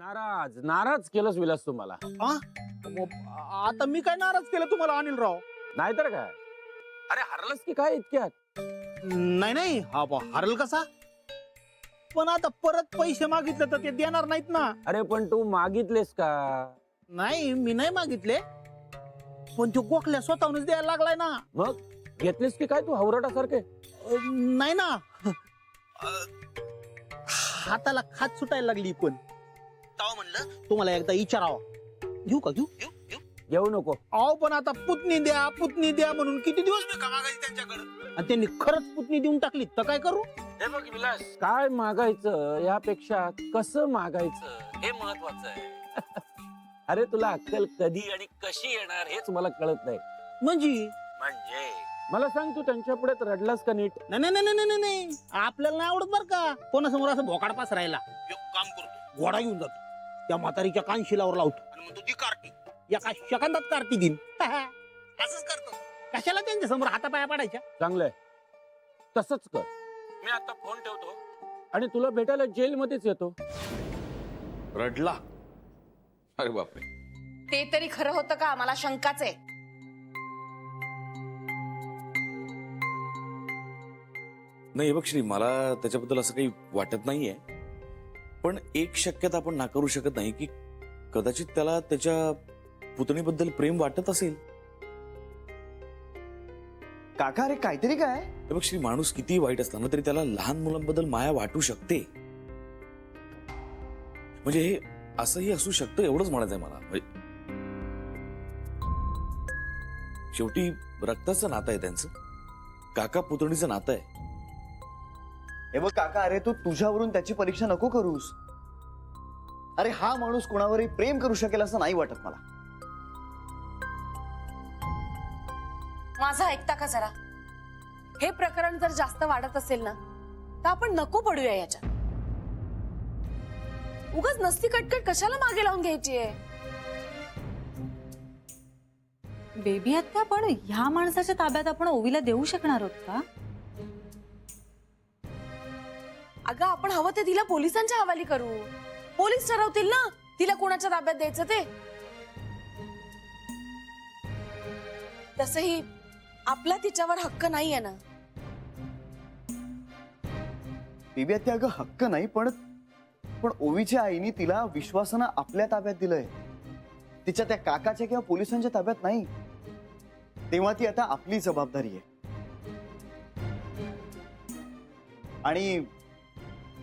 नाराज नाराज केलंस विलास तुम्हाला. आता मी काय नाराज केलं तुम्हाला अनिलराव? नाहीतर काय. अरे हरलंस की काय इतक्यात? नाही नाही, हा हरल कसा? पण आता परत पैसे मागितले तर ते देणार नाहीत ना. अरे पण तू मागितलेस का? नाही मी नाही मागितले, पण तो गोखल्या स्वतःहूनच द्यायला लागलाय ना. मग घेतलीस की काय तू हवरटासारखे? नाही ना, हाताला खात सुटायला लागली. पण तेव्हा म्हणलं तुम्हाला एकदा विचारावं. घेऊ का? घेऊ घेऊ घेऊ घेऊ नको. अहो पण आता पुतणी द्या म्हणून किती दिवस मी का मागायची त्यांच्याकडे, आणि त्यांनी खरंच पुतणी देऊन टाकली तर काय करू? हे बघ विलास, काय मागायचं यापेक्षा कसं मागायचं हे महत्वाचं आहे. अरे तुला अक्कल कधी आणि कशी येणार हेच मला कळत नाही. म्हणजे मला सांग, तू त्यांच्या पुढे रडलास का नीट? नाही नाही नाही नाही नाही, आपल्याला नाही आवडत बर का कोणासमोर असं भोकाडपास राहिला. एक काम करतो, घोडा घेऊन जातो, त्या म्हातारीच्या कानशिलावर लावतो आणि म्हणतो ती कार्टी एका सेकंदात कार्टी दिन. असंच करतो. कशाला त्यांच्या समोर हातापाया पाडायच्या? चांगलंय, तसंच कर. मी आता फोन ठेवतो आणि तुला भेटायला जेलमध्येच येतो. रडला? अरे बापरे. ते तरी खरं होतं का? मला शंकाच आहे. नाही बघ श्री, मला त्याच्याबद्दल असं काही वाटत नाहीये, पण एक शक्यता आपण नाकारू शकत नाही की कदाचित त्याला त्याच्या पुतणीबद्दल प्रेम वाटत असेल. काका अरे काहीतरी काय? बघ श्री, माणूस किती वाईट असला ना तरी त्याला लहान मुलांबद्दल माया वाटू शकते. म्हणजे हे असंही असू शकतं एवढंच म्हणायचंय मला. शेवटी रक्ताचं नातं आहे त्यांचं, काका पुतणीचं नातं आहे. हे बघ काका, अरे तू तुझ्यावरून त्याची परीक्षा नको करूस. अरे हा माणूस कोणावरही प्रेम करू शकेल असं नाही वाटत मला. माझं ऐकता का जरा? हे प्रकरण जर जास्त वाढत असेल ना तर आपण नको पडूया याच्यात. उगाच नसती कटकट कशाला मागे लावून घ्यायची आहे? बेबी आत्या, पण ह्या माणसाच्या ताब्यात आपण ओवीला देऊ शकणार आहोत का? अगं आपण हवं ते तिला पोलिसांच्या हवाली करू. पोलीस ठरवतील ना तिला कोणाच्या ताब्यात द्यायचं ते. तसही आपला तिच्यावर हक्क नाहीये ना. बेबी त्या अगं हक्क नाही, पण ओवीच्या आईने तिला विश्वासानं आपल्या ताब्यात दिलंय, तिच्या त्या काकाच्या किंवा पोलिसांच्या ताब्यात नाही. तेव्हा ती आता आपली जबाबदारी आहे.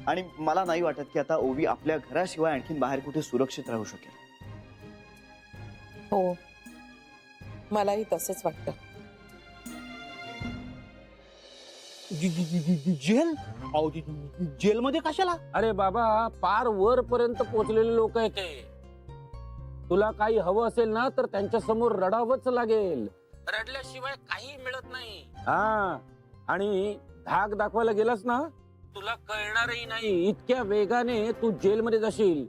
आणि मला नाही वाटत की आता ओवी आपल्या घराशिवाय आणखीन बाहेर कुठे सुरक्षित राहू शकेल. हो, मलाही तसंच वाटतं. जेल? जेलमध्ये कशाला? अरे बाबा, पार वर पर्यंत पोहोचलेले लोक आहेत ते. तुला काही हवं असेल ना तर त्यांच्या समोर रडावंच लागेल. रडल्याशिवाय काही मिळत नाही. हा, आणि धाक दाखवायला गेलास ना तुला कळणारही नाही. इतक्या वेगाने तू जेलमध्ये जाशील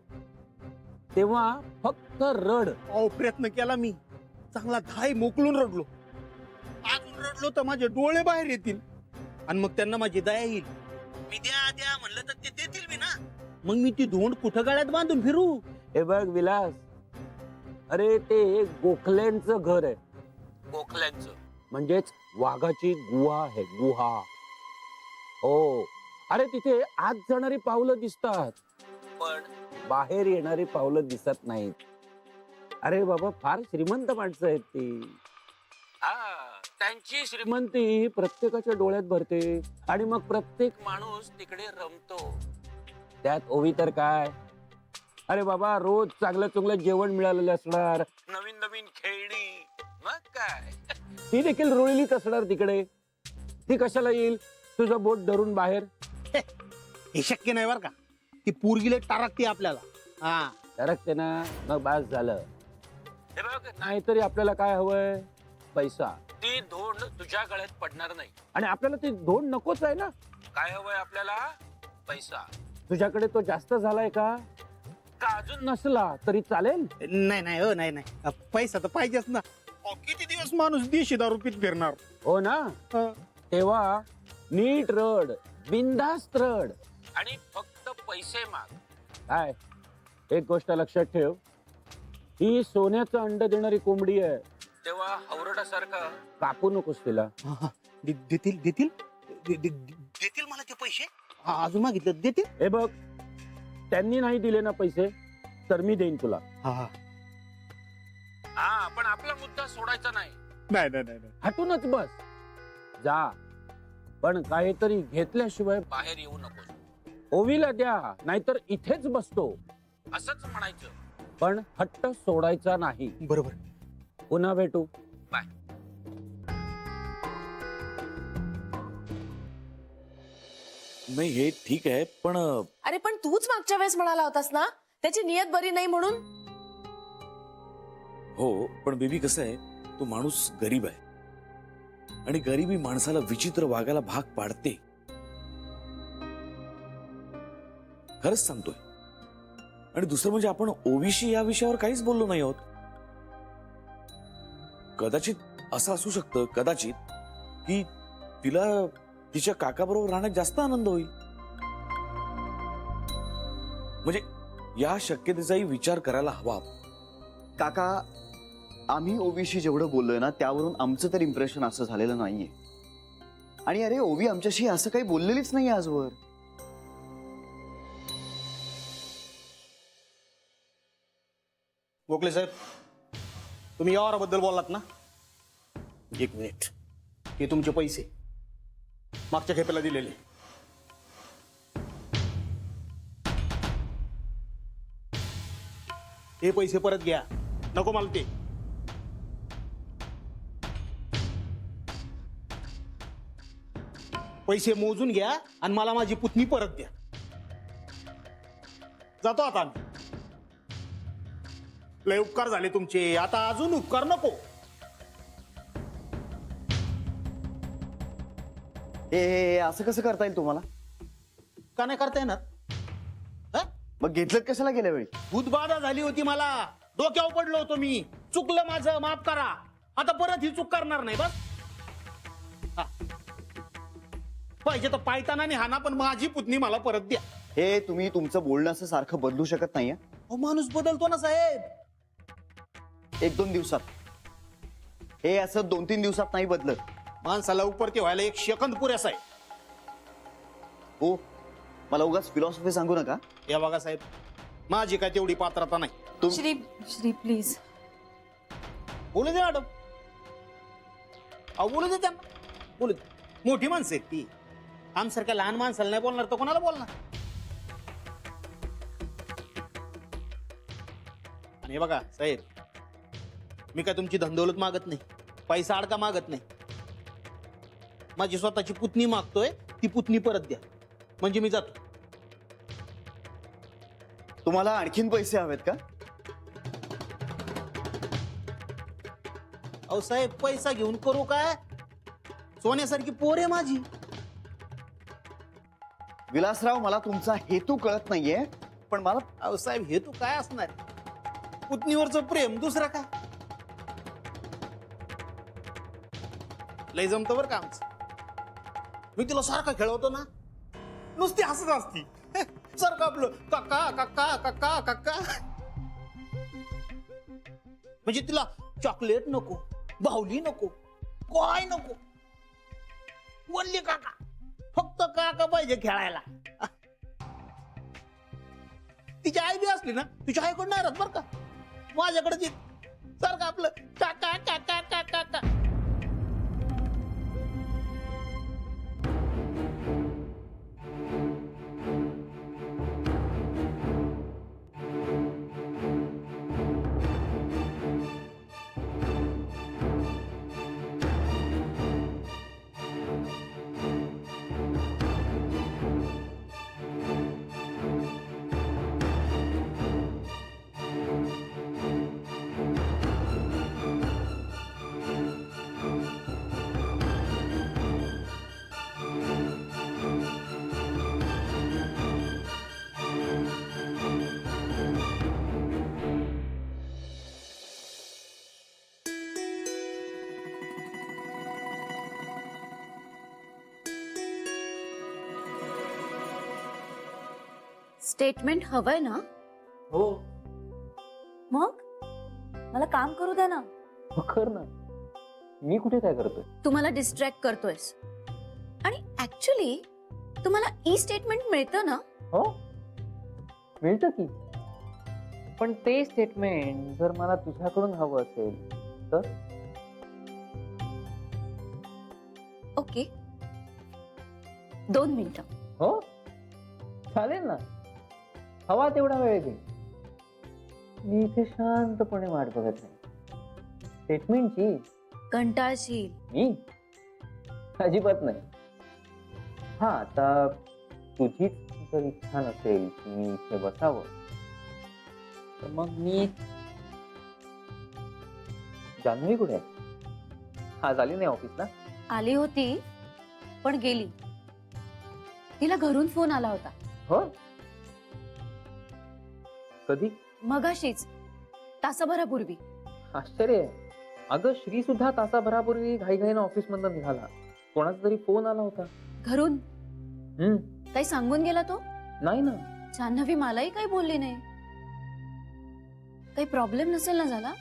तेव्हा फक्त रड. प्रयत्न केला मी, चांगला धाय मोकलून रडलो. अजून रडलो तर माझे डोळे बाहेर येतील आणि मग त्यांना माझी दया येईल. मी द्या म्हणलं तर ते देतील मी ना. मग मी ती धोंड कुठं गळ्यात बांधून फिरू? हे बघ विलास, अरे ते गोखल्यांचं घर आहे. गोखल्यांचं म्हणजेच वाघाची गुहा आहे, गुहा. हो, अरे तिथे आत जाणारी पावलं दिसतात पण बाहेर येणारी पावलं दिसत नाहीत. अरे बाबा, फार श्रीमंत माणसं आहेत ती. त्यांची श्रीमंती प्रत्येकाच्या डोळ्यात भरते आणि मग प्रत्येक माणूस तिकडे रमतो. त्यात ओवी तर काय, अरे बाबा, रोज चांगलं चांगलं जेवण मिळालेलं असणार, नवीन नवीन खेळणी, मग काय ती देखील रुळलीच असणार तिकडे. ती कशाला येईल तुझं बोट धरून बाहेर? हे शक्य नाही बर का. ती पोरगीला टारकते आपल्याला. हा, टरकते ना, मग बास झालं. हे बघ, नाहीतरी आपल्याला काय हवंय? पैसा. ती धोंड तुझ्या गळ्यात पडणार नाही आणि आपल्याला ती धोंड नकोच आहे ना. काय हवंय आपल्याला? पैसा. तुझ्याकडे तो जास्त झालाय का अजून नसला तरी चालेल? नाही हो, नाही. पैसा तर पाहिजेच ना. किती दिवस माणूस देशी दारू पीत फिरणार? हो ना. तेव्हा नीट रड, बिनधास्त रड आणि फक्त पैसे माग. काय एक गोष्ट लक्षात ठेव, ही सोन्याचं अंड देणारी कोंबडी आहे, तेव्हा हवरडासारखा कापू नकोस तिला. देतील देतील देतील मला ते पैसे? अजून मागितलं देतील? हे बघ, त्यांनी नाही दिले ना पैसे तर मी देईन तुला. हा पण आपला मुद्दा सोडायचा नाही. नाही नाही नाही हटूनच बस. जा, पण काहीतरी घेतल्याशिवाय बाहेर येऊ नकोस. ओवीला द्या, नाहीतर इथेच बसतो असंच म्हणायचं, पण हट्ट सोडायचा नाही. बरोबर. पुन्हा भेटू. बाय. नाही हे ठीक आहे, पण अरे पण तूच मागच्या वेळेस म्हणाला होतास ना त्याची नियत बरी नाही म्हणून. हो, पण बेबी कसं आहे, तो माणूस गरीब आहे आणि गरिबी माणसाला विचित्र वागायला भाग पाडते. खरंच सांगतोय. आणि दुसरं म्हणजे आपण ओवीशी या विषयावर काहीच बोललो नाही आहोत. कदाचित असं असू शकतं, कदाचित की तिला तिच्या काकाबरोबर राहण्यात जास्त आनंद होईल. म्हणजे या शक्यतेचाही विचार करायला हवा. काका, आम्ही ओवीशी जेवढं बोललोय ना त्यावरून आमचं तर इम्प्रेशन असं झालेलं नाहीये. आणि अरे ओवी आमच्याशी असं काही बोललेलीच नाही आजवर. गोखले साहेब, तुम्ही या बद्दल बोललात ना? एक मिनिट. हे तुमचे पैसे मागच्या खेपेला दिलेले. हे पैसे परत घ्या. नको मला ते. पैसे मोजून घ्या आणि मला माझी पुतणी परत द्या. जातो आता आम्ही. लय उपकार झाले तुमचे, आता अजून उपकार नको. हे असं कसं करता येईल तुम्हाला? का नाही करता येणार? हं? मग घेतलं कशाला गेल्या वेळी? भूतबाधा झाली होती मला. डोक्यावर पडलो होतो मी. चुकलं माझं, माफ करा. आता परत ही चूक करणार नाही. बस हा. पाहिजे तर पायताना आणि हाना, पण माझी पुतणी मला परत द्या. हे तुम्ही तुमचं बोलणं असं सारखं बदलू शकत नाहीये. अहो, माणूस बदलतो ना साहेब. 1-2 दिवसात. हे असं 2-3 दिवसात नाही बदलत. माणसाला उपरती व्हायला 1 सेकंद पुरेसा आहे. हो, मला उगाच फिलॉसॉफी सांगू नका. या बघा साहेब, माझी काय तेवढी पात्रता नाही. श्री श्री प्लीज. बोलू दे मॅडम. अहो बोलू दे त्यांना. बोलू दे. मोठी माणसं आहेत ती. आमसारख्या लहान माणसाला नाही बोलणार तर कोणाला बोलणार? आणि हे बघा साहेब, मी काय तुमची धनदौलत मागत नाही, पैसा अडका मागत नाही. माझी स्वतःची पुतणी मागतोय, ती पुतणी परत द्या म्हणजे मी जातो. तुम्हाला आणखीन पैसे हवेत का? अहो साहेब, पैसा घेऊन करू काय? सोन्यासारखी पोर आहे माझी. विलासराव, मला तुमचा हेतू कळत नाहीये, पण मला अहो साहेब, हे तू काय असणार? पुतणीवरचं प्रेम, दुसरं काय? लय जमतं बरं का आमचं. मी तिला सारखं खेळवतो ना, नुसती हसत असती. सारखं आपलं काका काका काका काका. म्हणजे तिला चॉकलेट नको, बाहुली नको, काय नको, वल्ली काका. फक्त काका पाहिजे खेळायला. तिची आई बी असली ना, तिच्या आईकडून नाही राहत बरं का. माझ्याकडे ती सारखं आपलं काका काका काका काका. स्टेटमेंट हवंय ना? हो मग मला काम करू द्या ना. कर ना. मी कुठे काय करतोय? तुम्हाला डिस्ट्रॅक्ट करतोयस आणि ऍक्च्युली तुम्हाला ई स्टेटमेंट मिळतं ना. हो मिळतं की, पण ते स्टेटमेंट जर मला तुझ्याकडून हवं असेल तर ओके 2 मिनिटं. हो चालेल ना, हवा तेवढा वेळ घे. मी इथे शांतपणे वाट बघत नाही स्टेटमेंटची. कंटाळशील. मी अजिबात नाही. हा आता तुझीच जर इच्छा नसेल की मी इथे बसावं तर मग मी. जान्हवी कुठे आहे? आज आली नाही ऑफिसला? आली होती पण गेली. तिला घरून फोन आला होता. हो कधी? मगाशीच तासाभरापूर्वी. आश्चर्य आहे. अगं श्री सुद्धा तासाभरापूर्वी घाईघाईनं ऑफिस मधून निघाला. कोणाचा तरी फोन आला होता. घरून काही सांगून गेला तो? नाही ना. जान्हवी मलाही काही बोलली नाही. काही प्रॉब्लेम नसेल ना झाला?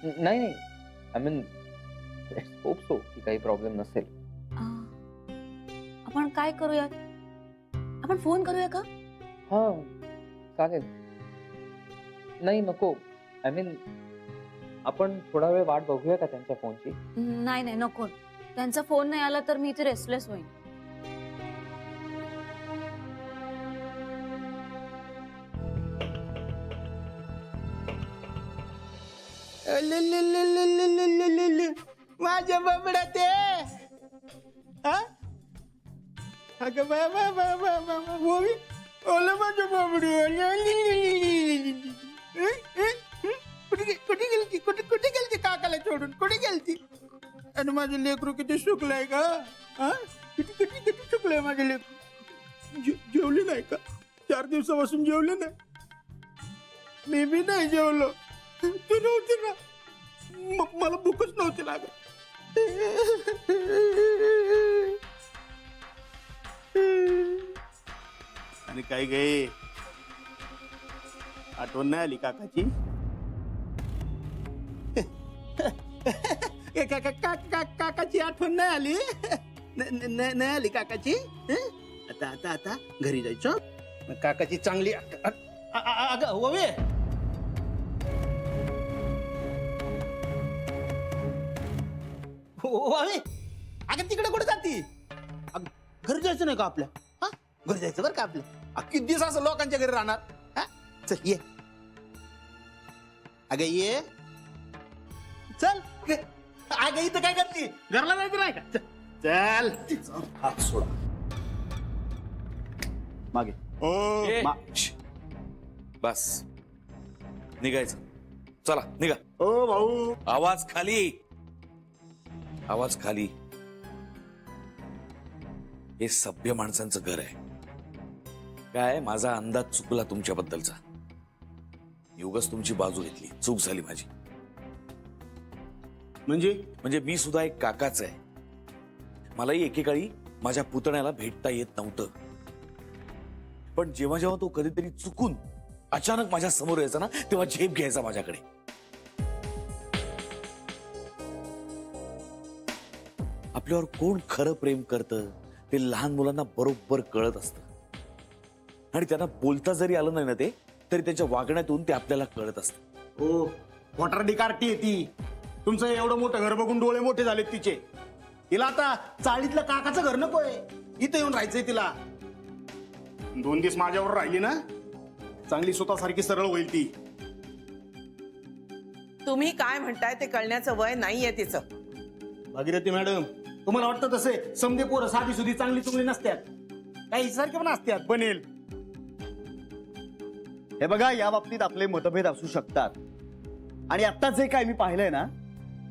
नाही नाही, आय मीन होप सो की काही प्रॉब्लेम नसेल. आपण काय करूयात? आपण फोन करूया का? हा चालेल. नाही नको, आय मीन आपण थोडा वेळ वाट बघूया का त्यांच्या फोनची? नाही नाही नको. त्यांचा फोन नाही आला तर मी इथे रेस्टलेस होईन. माझ्या बाबडा ते अगं बाबा ओलं माझ्या बाबडी कुठे गेलती कुठे गेलती काकाला सोडून कुठे गेलती? आणि माझं लेकरू किती सुकलंय का? किती किती किती सुकलंय माझं लेकरू. जेवले नाही का? 4 दिवसापासून जेवले नाही. मी बी नाही जेवलो. तू नव्हती ना, मला भूकच नव्हती लागत. आणि काय गे आठवण नाही आली काकाची? काकाची आठवण नाही आली? नाही आली काकाची? आता आता आता घरी जायचं. काकाची चांगली अगं होवे. अगं तिकडे कुठे जाती? घरी जायचं नाही का आपल्या? घरी जायचं बरं का आपल्या. किती दिवस असं लोकांच्या घरी राहणार? चल ये. अगं ये चल. अगं इथं काय करते? घरला जायचं नाही का? चल. हात सोडा मागे. ए, मा- श्श. बस निघायचं. चला निघा. ओ भाऊ. आवाज खाली. आवाज खाली. हे सभ्य माणसांचं घर आहे. काय माझा अंदाज चुकला तुमच्याबद्दलचा. युगच तुमची बाजू घेतली. चूक झाली माझी. म्हणजे मी सुद्धा एक काकाच आहे. मलाही एकेकाळी माझ्या पुतण्याला भेटता येत नव्हतं. पण जेव्हा जेव्हा तो कधीतरी चुकून अचानक माझ्या समोर यायचा ना, तेव्हा झेप घ्यायचा माझ्याकडे. आपल्यावर कोण खरं प्रेम करतं ते लहान मुलांना बरोबर कळत असतं. आणि त्यांना बोलता जरी आलं नाही ना ते, तरी त्यांच्या वागण्यातून ते आपल्याला कळत असतं. ओ वॉटरडी कार्टी आहे ती. तुमचं एवढं मोठं घर बघून डोळे मोठे झालेत तिचे. तिला आता चाळीतलं काकाचं घर नकोय. इथं येऊन राहायचंय तिला. 2 दिवस माझ्यावर राहिली ना, चांगली स्वतःसारखी सरळ होईल ती. तुम्ही काय म्हणताय ते कळण्याचं वय नाहीये तिचं. भागीरथी मॅडम, तुम्हाला वाटतं तसे समजे पोरं साधी सुधी चांगली चुंगली नसतात? काही सारखे पण असतात. बनेल. हे बघा, या बाबतीत आपले मतभेद असू शकतात. आणि आता जे काय मी पाहिलंय ना,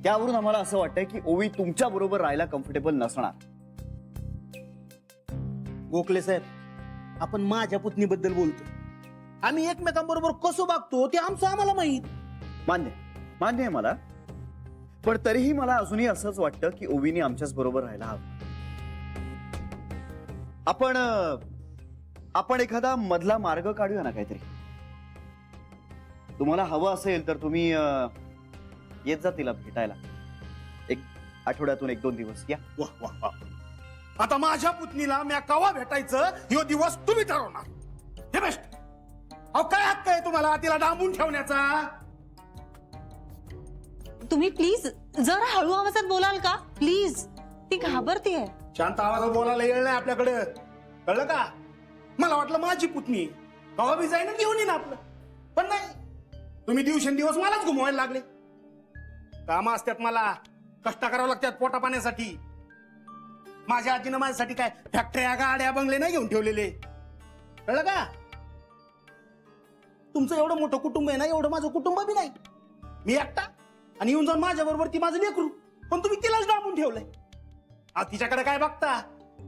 त्यावरून आम्हाला असं वाटतंय की ओवी तुमच्या बरोबर राहायला कम्फर्टेबल नसणार. गोखले साहेब, आपण माझ्या पुतणीबद्दल बोलतो. आम्ही एकमेकांबरोबर कसं वागतो ते आमचं आम्हाला माहित. मान्य आहे मला. पण तरीही मला अजूनही असंच वाटतं की ओवीने आमच्याच बरोबर राहायला हवं. आपण एखादा मधला मार्ग काढूया ना काहीतरी. तुम्हाला हवं असेल तर तुम्ही येत जा तिला भेटायला. एक आठवड्यातून 1-2 दिवस या. वा वा वा. आता माझ्या पुतणीला म्या कवा भेटायचं ह्यो दिवस तुम्ही ठरवणार. हे बेस्ट. अहो काय हक्क आहे तुम्हाला तिला डांबून ठेवण्याचा? तुम्ही प्लीज जरा हळू आवाजात बोलाल का प्लीज? ती घाबरतीये. शांत आवाजात बोलायला येईल नाही आपल्याकडे, कळलं का? मला वाटलं माझी पुतणी कवा बी जाईन घेऊन येईन आपलं, पण नाही. तुम्ही दिवसेंदिवस मलाच घुमवायला लागले. कामं असतात, मला कष्ट करावं लागतात पोटा पाण्यासाठी. माझ्या आजीनं माझ्यासाठी काय फॅक्टऱ्या गाड्या बंगले नाही घेऊन ठेवलेले, कळलं का? तुमचं एवढं मोठं कुटुंब आहे ना, एवढं माझं कुटुंब बी नाही. मी एकटा आणि येऊन जाऊन माझ्या बरोबर ती माझं लेकरू, पण तुम्ही तिलाच डांबून ठेवलंय. तिच्याकडे काय बघता?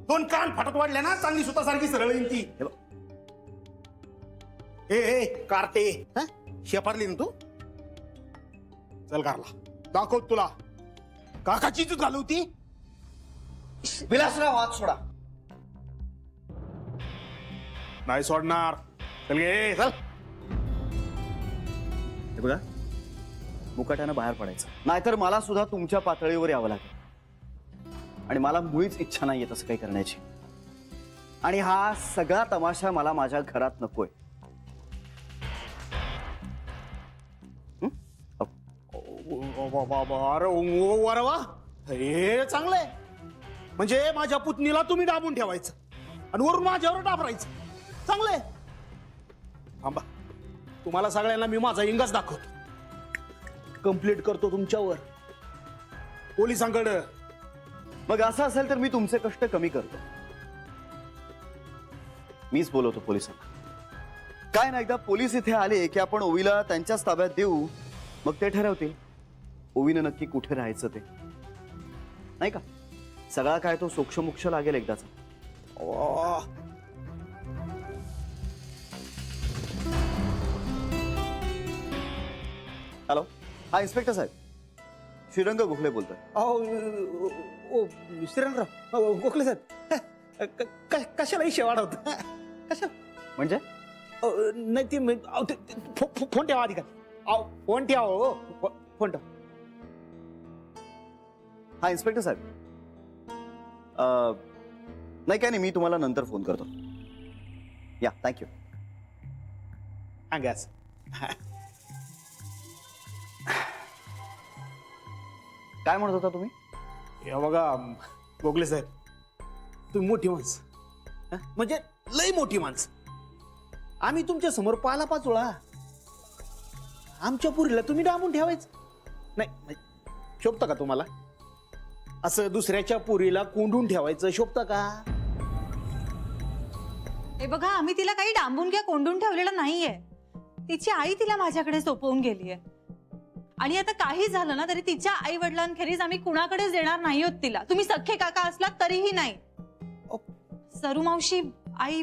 2 कान फाटत वाढल्या ना, चांगली सुतासारखी सरळ येईन ती. ए कार्टे, शेपारली ना तू? चल कारला दाखव तुला काकाची तू घालवती. विलासराव हात सोडा. नाही सोडणार. चल गे चल. हे बघा, मुकाट्यानं बाहेर पडायचं, नाहीतर मला सुद्धा तुमच्या पातळीवर यावं लागेल. आणि मला मुळीच इच्छा नाहीये तसं काही करण्याची. आणि हा सगळा तमाशा मला माझ्या घरात नकोय. अरे वा, हे चांगलंय. म्हणजे माझ्या पुतणीला तुम्ही दाबून ठेवायचं आणि वरून माझ्यावर डाबरायचं. चांगलंय. थांबा, तुम्हाला सगळ्यांना मी माझा इंगाच दाखवतो. कंप्लीट करतो तुमच्यावर पोलिसांकडे. मग असं असेल तर मी तुमचे कष्ट कमी करतो. मीच बोलवतो पोलिसांना. काय ना, एकदा पोलीस इथे आले की आपण ओवीला त्यांच्याच ताब्यात देऊ, मग ते ठरवतील ओवीनं नक्की कुठे राहायचं ते, नाही का? सगळा काय तो सोक्षमोक्ष लागेल एकदाचा. हॅलो, हा इन्स्पेक्टर साहेब, श्रीरंग गोखले बोलतोय. श्रीरंगराव गोखले साहेब, कशाला इशे वाढवत? कशा म्हणजे? नाही ते फोन ठेवा आधी का. फोन ठेवा हो, फोन ठेवा. हा इन्स्पेक्टर साहेब, नाही काय नाही, मी तुम्हाला नंतर फोन करतो. या, थँक्यू. गॅस काय म्हणत होता तुम्ही? हे बघा गोखले साहेब, तुम्ही मोठी माणसं, म्हणजे लई मोठी माणसं. आम्ही तुमच्या समोर पाला पाचोळा. आमच्या पुरीला तुम्ही डांबून ठेवायचं नाही. शोभतं का तुम्हाला? असं दुसऱ्याच्या पुरीला कोंडून ठेवायचं शोभतं का? हे बघा, आम्ही तिला काही डांबून किंवा कोंडून ठेवलेलं नाहीये. तिची आई तिला माझ्याकडे सोपवून गेलीये. आणि आता काही झालं ना तरी तिच्या आई वडिलांखेरीज आम्ही कुणाकडेच देणार नाही आहोत तिला. तुम्ही सख्खे काका असलात तरीही नाही. सरू मावशी, आई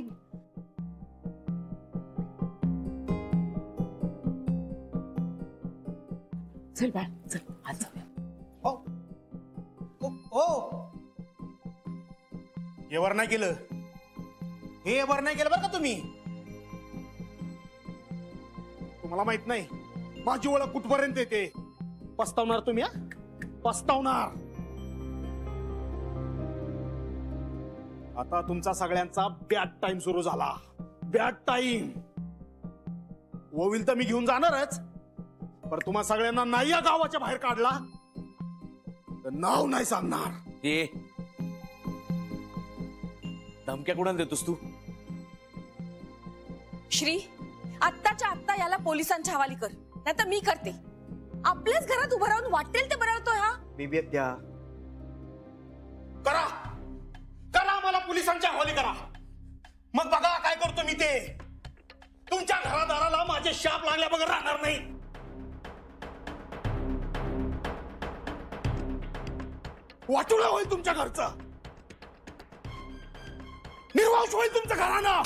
चल बाळ, चल आज जाऊया. हे वर नाही केलं, हे वर नाही केलं बरं का तुम्ही. तुम्हाला माहित नाही माझी ओळख कुठपर्यंत येते. पस्तावणार तुम्ही, पस्तावणार. आता तुमचा सगळ्यांचा बॅड टाइम सुरू झाला. Bad time. ओवील तर मी घेऊन जाणारच, पण तुम्हा सगळ्यांना नाही या गावाच्या बाहेर काढला तर नाव नाही सांगणार. ए धमक्या कोणाला देतोस तू? श्री, आत्ताच्या आत्ता याला पोलिसांच्या हवाली कर, नाहीतर मी करते. आपल्याच घरात उभं राहून वाटेल ते बरळतोय हा. बेबी द्या. करा करा, मला पोलिसांच्या हवाली करा. मग बघा काय करतो मी ते. तुमच्या घरादाराला माझे शाप लागल्या बघा राहणार नाही. वाटुळा होईल तुमच्या घरचं, निर्वास होईल तुमच्या घरानं.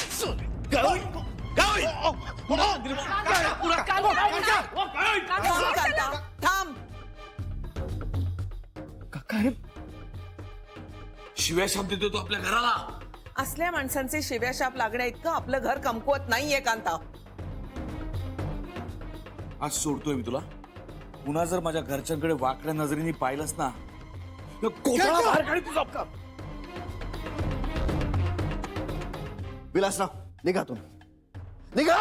थांब. काय शिव्या शब्द देतो तू आपल्या घराला. असल्या माणसांचे शिव्याशाप लागण्या इतकं आपलं घर कमकुवत नाहीये कांता. आज सोडतोय मी तुला. पुन्हा जर माझ्या घरच्यांकडे वाकड्या नजरेने पाहिलंस ना तर कोथळा बाहेर काढीन तुझा. विलासराव निघा तुम्ही, निघा.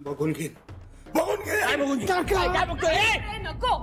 बघून घे, बघून घे. काय बघून ए, नको